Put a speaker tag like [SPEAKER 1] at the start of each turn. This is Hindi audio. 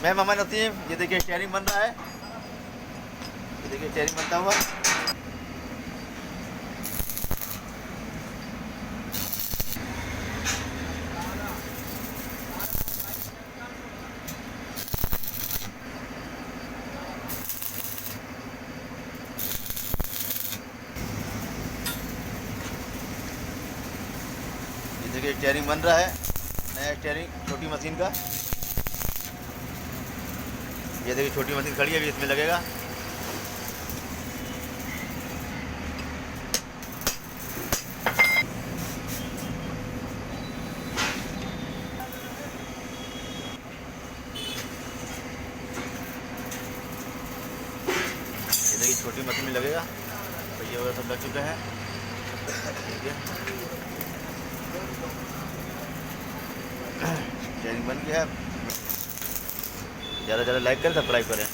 [SPEAKER 1] मैं मोहम्मद नसीम। ये देखिए स्टीयरिंग बन रहा है, ये देखिए स्टीयरिंग बनता हुआ। ये देखिए स्टीयरिंग बन रहा है, नया स्टीयरिंग छोटी मशीन का। ये देखिए छोटी मशीन खड़ी है, अभी इसमें लगेगा। ये देखिए छोटी मशीन में लगेगा, पहिए वगैरह सब लग चुके हैं। देखिए स्टीयरिंग बन गया है। ज़्यादा से ज़्यादा लाइक करें, सब्सक्राइब करें।